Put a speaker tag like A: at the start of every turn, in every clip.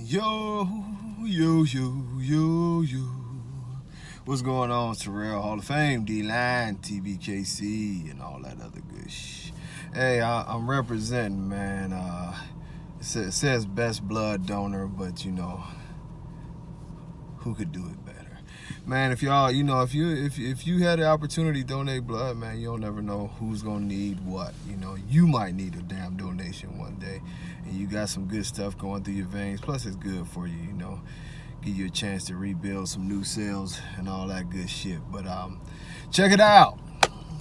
A: Yo, yo, yo, yo, yo. What's going on, Terrell? Hall of Fame, D-Line, TBKC, and all that other good shit. Hey, I'm representing, man. It says best blood donor, but who could do it better? Man, if y'all, if you had the opportunity to donate blood, man, you'll never know who's gonna need what. You might need a damn donation one day, and you got some good stuff going through your veins. Plus, it's good for you, give you a chance to rebuild some new cells and all that good shit. But check it out.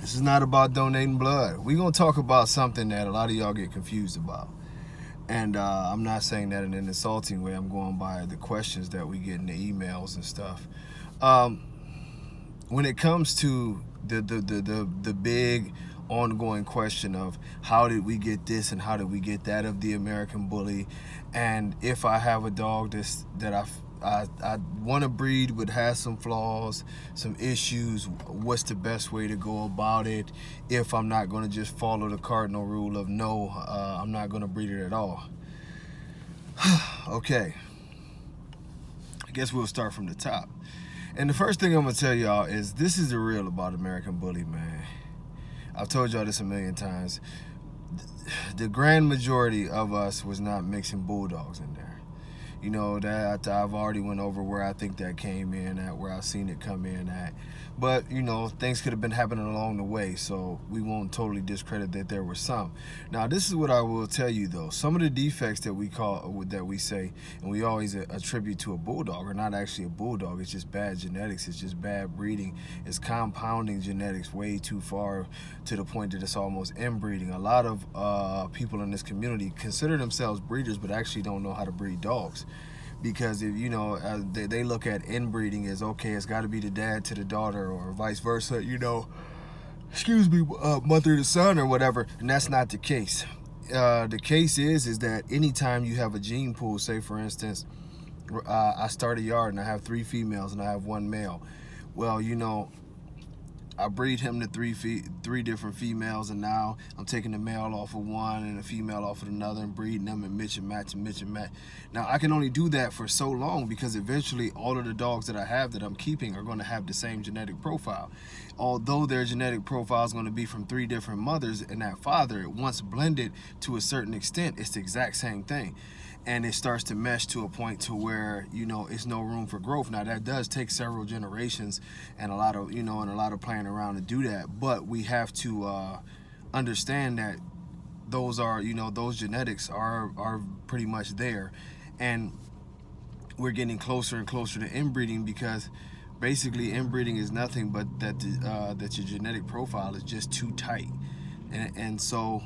A: This is not about donating blood. We're gonna talk about something that a lot of y'all get confused about. And I'm not saying that in an insulting way. I'm going by the questions that we get in the emails and stuff. When it comes to the big ongoing question of how did we get this and how did we get that of the American Bully, and if I have a dog that I want to breed but has some flaws, some issues, what's the best way to go about it if I'm not going to just follow the cardinal rule of no, I'm not going to breed it at all. Okay, I guess we'll start from the top. And the first thing I'm going to tell y'all is this is the real about American Bully, man. I've told y'all this a million times. The grand majority of us was not mixing bulldogs in there. That I've already went over where I think that came in at, where I've seen it come in at. But, things could have been happening along the way, so we won't totally discredit that there were some. Now, this is what I will tell you, though. Some of the defects that we say, and we always attribute to a bulldog, are not actually a bulldog. It's just bad genetics. It's just bad breeding. It's compounding genetics way too far to the point that it's almost inbreeding. A lot of people in this community consider themselves breeders, but actually don't know how to breed dogs. Because if they look at inbreeding as, okay, it's got to be the dad to the daughter or vice versa, excuse me, mother to son or whatever, and that's not the case. The case is that anytime you have a gene pool, say for instance, I start a yard and I have 3 females and I have 1 male. Well, I breed him to 3 different females, and now I'm taking the male off of one and the female off of another and breeding them and mix and match and mix and match. Now, I can only do that for so long because eventually all of the dogs that I have that I'm keeping are going to have the same genetic profile. Although their genetic profile is going to be from 3 different mothers and that father, once blended to a certain extent, it's the exact same thing. And it starts to mesh to a point to where it's no room for growth. Now that does take several generations and a lot of playing around to do that, but we have to understand that those are those genetics are pretty much there, and we're getting closer and closer to inbreeding, because basically inbreeding is nothing but that your genetic profile is just too tight. And so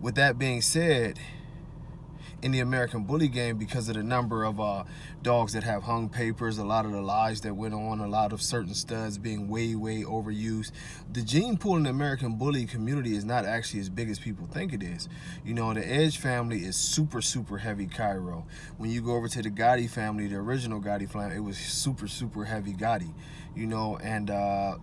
A: with that being said, in the American Bully game, because of the number of dogs that have hung papers, a lot of the lies that went on, a lot of certain studs being way overused, the gene pool in the American Bully community is not actually as big as people think it is. The Edge family is super heavy Cairo. When you go over to the Gotti family, the original Gotti family, it was super heavy Gotti. And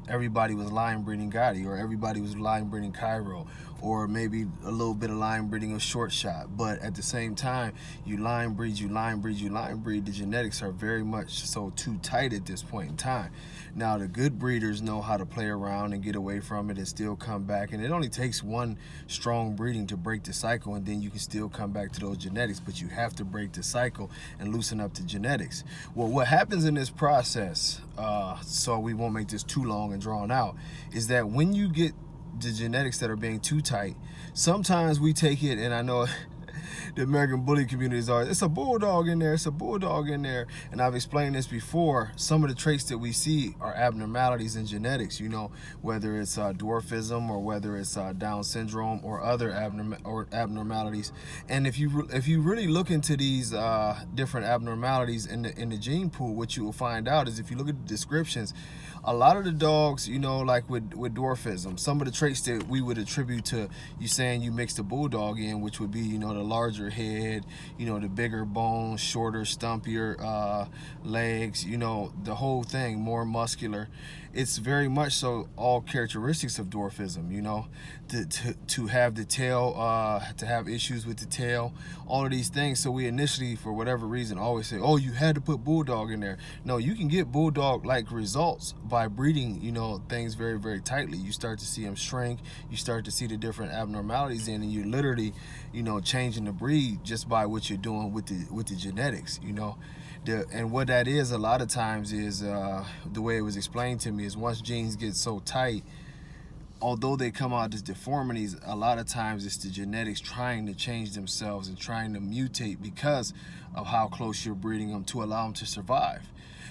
A: everybody was line breeding Gotti, or everybody was line breeding Cairo, or maybe a little bit of line breeding of short shot. But at the same time, you line breed, the genetics are very much so too tight at this point in time. Now, the good breeders know how to play around and get away from it and still come back. And it only takes one strong breeding to break the cycle, and then you can still come back to those genetics, but you have to break the cycle and loosen up the genetics. Well, what happens in this process, so we won't make this too long and drawn out, is that when you get the genetics that are being too tight, sometimes we take it, and I know the American Bully communities are, it's a bulldog in there, it's a bulldog in there. And I've explained this before. Some of the traits that we see are abnormalities in genetics, whether it's dwarfism or whether it's Down syndrome or other abnormalities. And if you really look into these different abnormalities in the gene pool, what you will find out is, if you look at the descriptions, a lot of the dogs, like with dwarfism, some of the traits that we would attribute to you saying you mixed a bulldog in, which would be, the larger head, the bigger bones, shorter, stumpier legs, the whole thing, more muscular. it's very much so all characteristics of dwarfism, you know, to have the tail, to have issues with the tail, all of these things. So we initially, for whatever reason, always say, oh, you had to put bulldog in there. No, you can get bulldog like results by breeding, you know, things very, very tightly. You start to see them shrink, you start to see the different abnormalities in, and you literally, you know, changing the breed just by what you're doing with the genetics, you know. And what that is a lot of times is, the way it was explained to me, is once genes get so tight, although they come out as deformities, a lot of times it's the genetics trying to change themselves and trying to mutate because of how close you're breeding them to allow them to survive.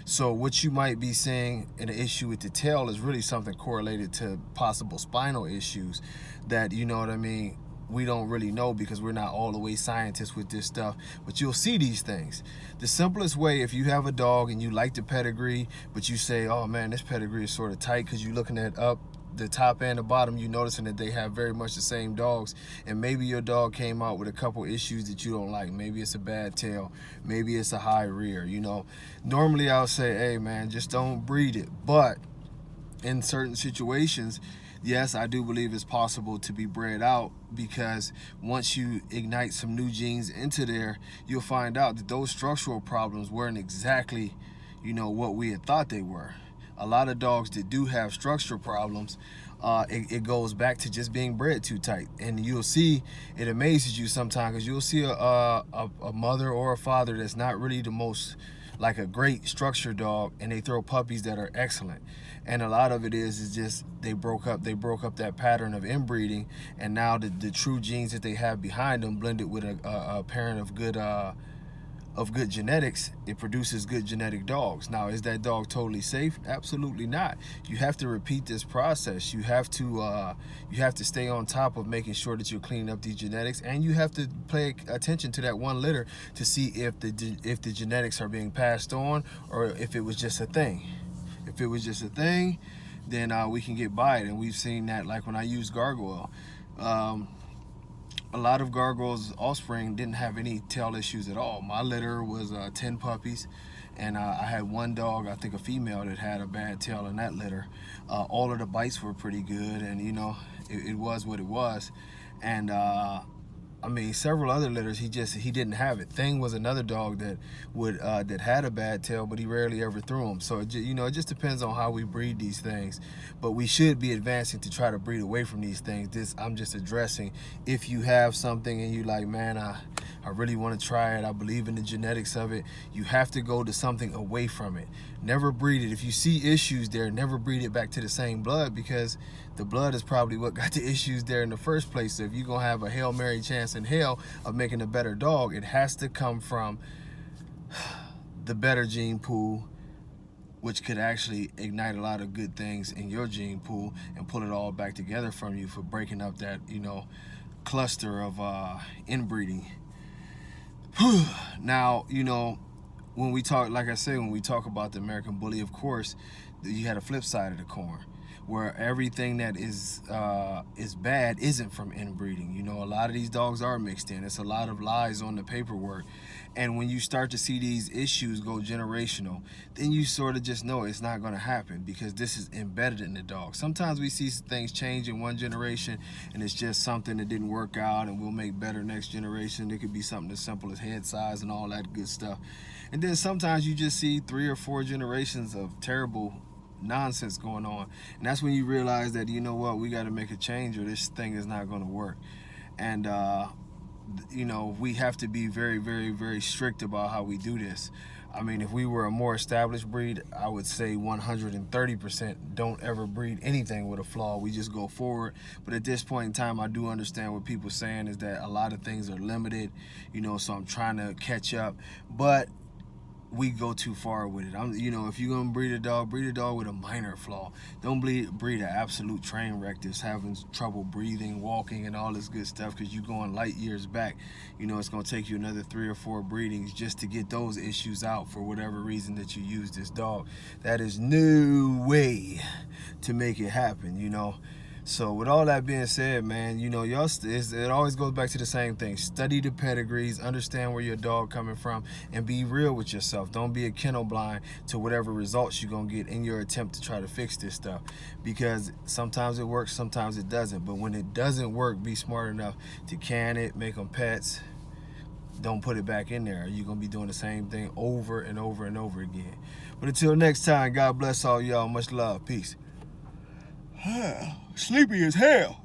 A: So what you might be seeing in an issue with the tail is really something correlated to possible spinal issues that, you know what I mean, we don't really know because we're not all the way scientists with this stuff, but you'll see these things. The simplest way, if you have a dog and you like the pedigree, but you say, oh man, this pedigree is sort of tight, because you're looking at up the top and the bottom, you noticing that they have very much the same dogs, and maybe your dog came out with a couple issues that you don't like. Maybe it's a bad tail, maybe it's a high rear, you know. Normally I'll say, hey man, just don't breed it. But in certain situations, yes, I do believe it's possible to be bred out, because once you ignite some new genes into there, you'll find out that those structural problems weren't exactly, you know, what we had thought they were. A lot of dogs that do have structural problems, it goes back to just being bred too tight. And you'll see, it amazes you sometimes, because you'll see a mother or a father that's not really the most, like a great structured dog, and they throw puppies that are excellent. And a lot of it is just they broke up that pattern of inbreeding, and now the true genes that they have behind them, blended with a parent of good genetics, it produces good genetic dogs. Now, is that dog totally safe? Absolutely not. You have to repeat this process. You have to stay on top of making sure that you're cleaning up these genetics, and you have to pay attention to that one litter to see if the genetics are being passed on, or if it was just a thing. If it was just a thing, then we can get by it. And we've seen that, like when I use gargoyle. A lot of gargoyles' offspring didn't have any tail issues at all. My litter was 10 puppies, and I had one dog, I think a female, that had a bad tail in that litter. All of the bites were pretty good, and you know, it was what it was. And I mean, several other litters, he didn't have it. Thing was another dog that had a bad tail, but he rarely ever threw them. So you know, it just depends on how we breed these things. But we should be advancing to try to breed away from these things. I'm just addressing, if you have something and you like, man, I really want to try it, I believe in the genetics of it, you have to go to something away from it. Never breed it. If you see issues there, never breed it back to the same blood, because the blood is probably what got the issues there in the first place. So if you're going to have a Hail Mary chance in hell of making a better dog, it has to come from the better gene pool, which could actually ignite a lot of good things in your gene pool and pull it all back together from you for breaking up that, you know, cluster of inbreeding. Now, you know, when we talk, like I said, when we talk about the American Bully, of course, you had a flip side of the coin, where everything that is bad isn't from inbreeding. You know, a lot of these dogs are mixed in. It's a lot of lies on the paperwork. And when you start to see these issues go generational, then you sort of just know it's not going to happen, because this is embedded in the dog. Sometimes we see things change in one generation, and it's just something that didn't work out, and we'll make better next generation. It could be something as simple as head size and all that good stuff. And then sometimes you just see 3 or 4 generations of terrible nonsense going on, and that's when you realize that, you know what, we got to make a change, or this thing is not going to work. And you know, we have to be very, very, very strict about how we do this. I mean, if we were a more established breed, I would say 130% don't ever breed anything with a flaw. We just go forward. But at this point in time, I do understand what people are saying, is that a lot of things are limited, you know, so I'm trying to catch up. But we go too far with it. You know, if you're gonna breed a dog with a minor flaw. Don't breed an absolute train wreck that's having trouble breathing, walking, and all this good stuff, because you're going light years back. You know, it's gonna take you another 3 or 4 breedings just to get those issues out for whatever reason that you use this dog. That is no way to make it happen, you know. So with all that being said, man, you know, y'all, it always goes back to the same thing. Study the pedigrees, understand where your dog coming from, and be real with yourself. Don't be a kennel blind to whatever results you're going to get in your attempt to try to fix this stuff. Because sometimes it works, sometimes it doesn't. But when it doesn't work, be smart enough to can it, make them pets. Don't put it back in there. You're going to be doing the same thing over and over and over again. But until next time, God bless all y'all. Much love. Peace. Sleepy as hell.